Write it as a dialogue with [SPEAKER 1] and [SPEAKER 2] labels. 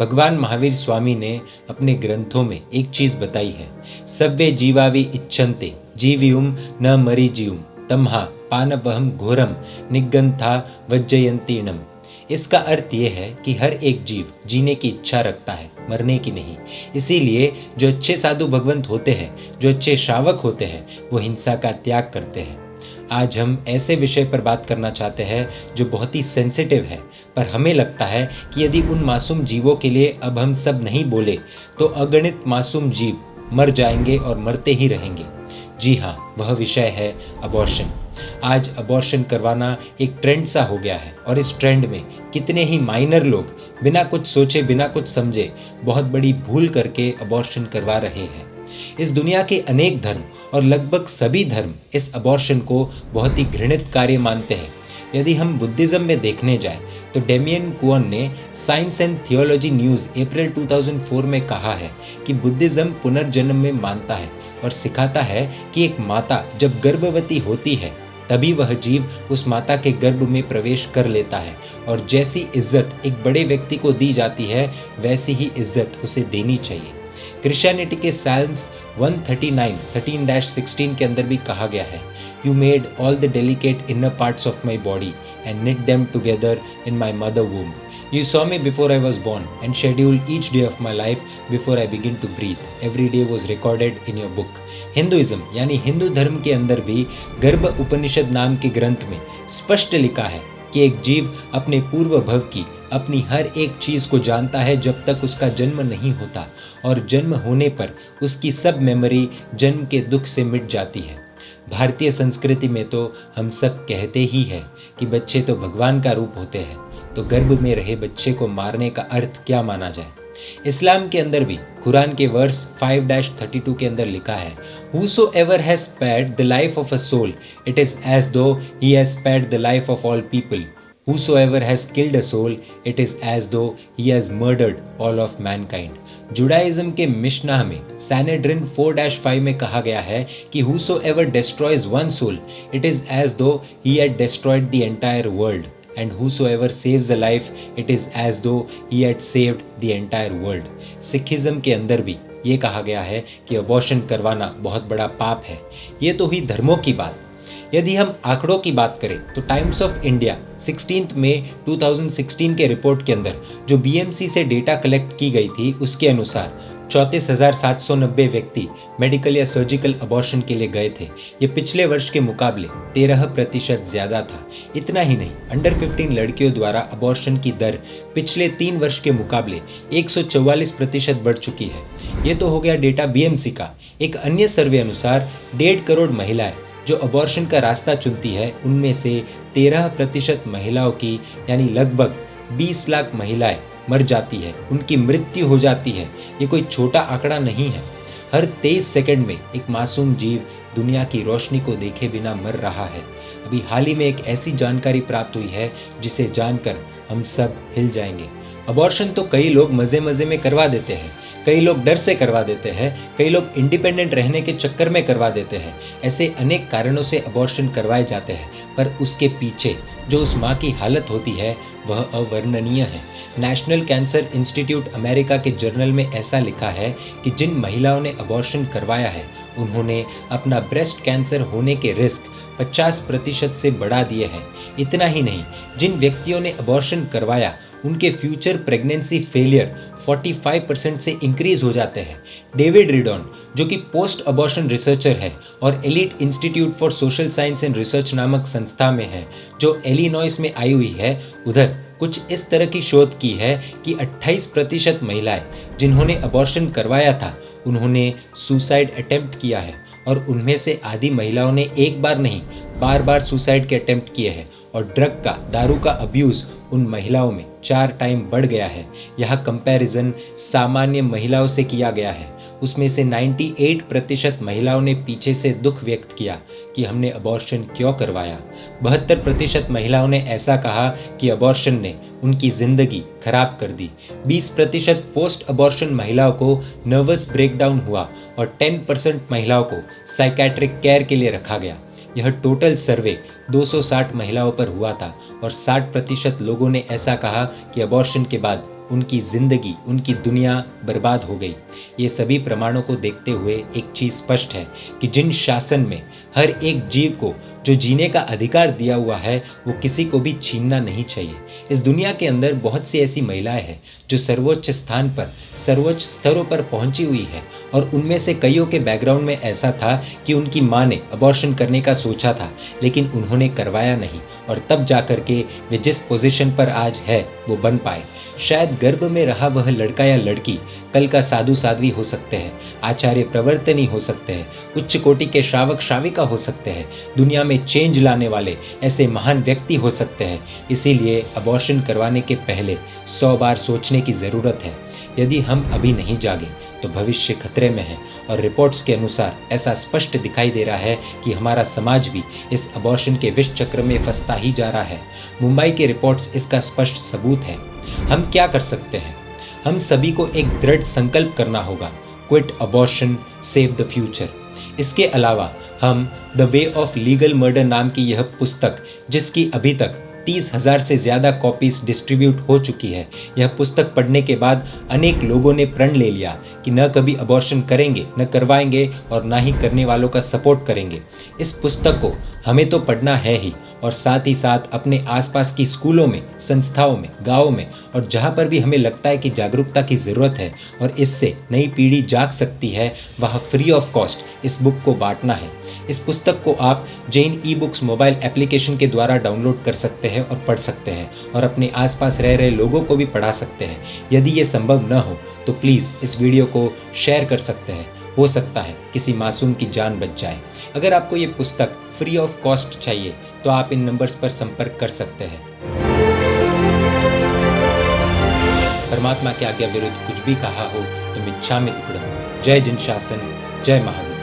[SPEAKER 1] भगवान महावीर स्वामी ने अपने ग्रंथों में एक चीज बताई है, सव्वे जीवावि इच्छन्ते जीवियुम न मरीजियुम तम्हा पानवहम घोरम निगंथा वज्जयंतीणम। इसका अर्थ ये है कि हर एक जीव जीने की इच्छा रखता है, मरने की नहीं। इसीलिए जो अच्छे साधु भगवंत होते हैं, जो अच्छे श्रावक होते हैं, वो हिंसा का त्याग करते हैं। आज हम ऐसे विषय पर बात करना चाहते हैं जो बहुत ही सेंसिटिव है, पर हमें लगता है कि यदि उन मासूम जीवों के लिए अब हम सब नहीं बोले तो अगणित मासूम जीव मर जाएंगे और मरते ही रहेंगे। जी हाँ, वह विषय है अबॉर्शन। आज अबॉर्शन करवाना एक ट्रेंड सा हो गया है और इस ट्रेंड में कितने ही माइनर लोग बिना कुछ सोचे, बिना कुछ समझे बहुत बड़ी भूल करके अबॉर्शन करवा रहे हैं। इस दुनिया के अनेक धर्म और लगभग सभी धर्म इस अबॉर्शन को बहुत ही घृणित कार्य मानते हैं। यदि हम बुद्धिज्म में देखने जाएं तो डेमियन कुओन ने साइंस एंड थियोलॉजी न्यूज़ अप्रैल 2004 में कहा है कि बुद्धिज्म पुनर्जन्म में मानता है और सिखाता है कि एक माता जब गर्भवती होती है तभी वह जीव उस माता के गर्भ में प्रवेश कर लेता है और जैसी इज्जत एक बड़े व्यक्ति को दी जाती है वैसी ही इज्जत उसे देनी चाहिए। क्रिश्चियनिटी के साल्म्स 139:13-16 के अंदर भी कहा गया है, you made all the delicate inner parts of my body and knit them together in my mother womb. You saw me before I was born and scheduled each day of my life before I begin to breathe. Every day was recorded in your book. Hinduism यानी हिंदू धर्म के अंदर भी गर्भ उपनिषद नाम के ग्रंथ में स्पष्ट लिखा है कि एक जीव अपने पूर्व भव की अपनी हर एक चीज़ को जानता है जब तक उसका जन्म नहीं होता, और जन्म होने पर उसकी सब मेमोरी जन्म के दुख से मिट जाती है। भारतीय संस्कृति में तो हम सब कहते ही हैं कि बच्चे तो भगवान का रूप होते हैं, तो गर्भ में रहे बच्चे को मारने का अर्थ क्या माना जाए। इस्लाम के अंदर भी कुरान के वर्स 5-32 के अंदर लिखा है, Whosoever has spared the life of a soul, it is as though he has spared the life of all people. Whosoever has killed a soul, it is as though he has murdered all of mankind. Judaism के Mishnah में सैनेड्रिन 4-5 में कहा गया है कि Whosoever destroys one soul, it is as though he had destroyed the entire world. And whosoever saves a life, it is as though he had saved the entire world. Sikhism के अंदर भी ये कहा गया है कि अबॉर्शन करवाना बहुत बड़ा पाप है। ये तो हुई धर्मों की बात। यदि हम आंकड़ों की बात करें तो टाइम्स ऑफ इंडिया 16 मई 2016 के रिपोर्ट के अंदर जो बीएमसी से डेटा कलेक्ट की गई थी उसके अनुसार 34,790 व्यक्ति मेडिकल या सर्जिकल अबॉर्शन के लिए गए थे। ये पिछले वर्ष के मुकाबले 13% ज़्यादा था। इतना ही नहीं, अंडर 15 लड़कियों द्वारा अबॉर्शन की दर पिछले 3 वर्ष के मुकाबले 144% बढ़ चुकी है। ये तो हो गया डेटा बीएमसी का। एक अन्य सर्वे अनुसार 1.5 करोड़ महिलाएं जो अबॉर्शन का रास्ता चुनती है, उनमें से 13% महिलाओं की यानी लगभग 20 लाख महिलाएं मर जाती है, उनकी मृत्यु हो जाती है। ये कोई छोटा आंकड़ा नहीं है। हर 23 सेकंड में एक मासूम जीव दुनिया की रोशनी को देखे बिना मर रहा है। अभी हाल ही में एक ऐसी जानकारी प्राप्त हुई है जिसे जानकर हम सब हिल जाएंगे। अबॉर्शन तो कई लोग मज़े मज़े में करवा देते हैं, कई लोग डर से करवा देते हैं, कई लोग इंडिपेंडेंट रहने के चक्कर में करवा देते हैं। ऐसे अनेक कारणों से अबॉर्शन करवाए जाते हैं, पर उसके पीछे जो उस माँ की हालत होती है वह अवर्णनीय है। नेशनल कैंसर इंस्टीट्यूट अमेरिका के जर्नल में ऐसा लिखा है कि जिन महिलाओं ने अबॉर्शन करवाया है उन्होंने अपना ब्रेस्ट कैंसर होने के रिस्क 50% से बढ़ा दिए हैं। इतना ही नहीं, जिन व्यक्तियों ने अबॉर्शन करवाया उनके फ्यूचर प्रेगनेंसी फेलियर 45% से इंक्रीज हो जाते हैं। डेविड रिडॉन जो कि पोस्ट अबॉर्शन रिसर्चर है और elite institute for social science and research नामक संस्था में है जो इलिनॉइस में आई हुई है, उधर कुछ इस तरह की शोध की है कि 28% महिलाएं जिन्होंने अबॉर्शन करवाया था उन्होंने सुसाइड अटेम्प्ट किया है, और उनमें से आधी महिलाओं ने एक बार नहीं बार बार सुसाइड के अटेम्प्ट किए हैं, और ड्रग का, दारू का अब्यूज़ उन महिलाओं में 4 टाइम बढ़ गया है। यह कंपैरिजन सामान्य महिलाओं से किया गया है। उसमें से 98% महिलाओं ने पीछे से दुख व्यक्त किया कि हमने अबॉर्शन क्यों करवाया। 72% महिलाओं ने ऐसा कहा कि अबॉर्शन ने उनकी ज़िंदगी खराब कर दी। 20% पोस्ट अबॉर्शन महिलाओं को नर्वस ब्रेकडाउन हुआ और 10% महिलाओं को साइकेट्रिक केयर के लिए रखा गया। यह टोटल सर्वे 260 महिलाओं पर हुआ था और 60% लोगों ने ऐसा कहा कि अबॉर्शन के बाद उनकी जिंदगी, उनकी दुनिया बर्बाद हो गई। ये सभी प्रमाणों को देखते हुए एक चीज स्पष्ट है कि जिन शासन में हर एक जीव को जो जीने का अधिकार दिया हुआ है वो किसी को भी छीनना नहीं चाहिए। इस दुनिया के अंदर बहुत सी ऐसी महिलाएं हैं जो सर्वोच्च स्थान पर, सर्वोच्च स्तरों पर पहुंची हुई है, और उनमें से कईयों के बैकग्राउंड में ऐसा था कि उनकी माँ ने अबॉर्शन करने का सोचा था लेकिन उन्होंने करवाया नहीं, और तब जाकर के वे जिस पोजीशन पर आज है वो बन पाए। शायद गर्भ में रहा वह लड़का या लड़की कल का साधु साध्वी हो सकते हैं, आचार्य प्रवर्तनी हो सकते हैं, उच्च कोटि के श्रावक श्राविका हो सकते हैं, दुनिया में चेंज लाने वाले ऐसे महान व्यक्ति हो सकते हैं। इसीलिए अबॉर्शन करवाने के पहले 100 बार सोचने की ज़रूरत है। यदि हम अभी नहीं जागे तो भविष्य खतरे में है, और रिपोर्ट्स के अनुसार ऐसा स्पष्ट दिखाई दे रहा है कि हमारा समाज भी इस अबॉर्शन के विष चक्र में फंसता ही जा रहा है। मुंबई के रिपोर्ट्स इसका स्पष्ट सबूत है। हम क्या कर सकते हैं? हम सभी को एक दृढ़ संकल्प करना होगा, quit abortion, save the future. इसके अलावा हम the way of legal murder नाम की यह पुस्तक, जिसकी अभी तक 30,000 से ज़्यादा कॉपीज डिस्ट्रीब्यूट हो चुकी है, यह पुस्तक पढ़ने के बाद अनेक लोगों ने प्रण ले लिया कि न कभी अबॉर्शन करेंगे, न करवाएंगे, और ना ही करने वालों का सपोर्ट करेंगे। इस पुस्तक को हमें तो पढ़ना है ही, और साथ ही साथ अपने आसपास की स्कूलों में, संस्थाओं में, गाँव में, और जहाँ पर भी हमें लगता है कि जागरूकता की ज़रूरत है और इससे नई पीढ़ी जाग सकती है, वहाँ फ्री ऑफ कॉस्ट इस बुक को बांटना है। इस पुस्तक को आप Jain e books mobile application के द्वारा डाउनलोड कर सकते हैं और पढ़ सकते हैं, और अपने आसपास रह रहे लोगों को भी पढ़ा सकते हैं। यदि ये संभव न हो तो प्लीज़ इस वीडियो को शेयर कर सकते हैं, हो सकता है किसी मासूम की जान बच जाए। अगर आपको ये पुस्तक फ्री ऑफ कॉस्ट चाहिए तो आप इन नंबर्स पर संपर्क कर सकते हैं। परमात्मा की आज्ञा विरुद्ध कुछ भी कहा हो तो मिच्छामि दुक्कडम। जय जिन शासन, जय महावीर।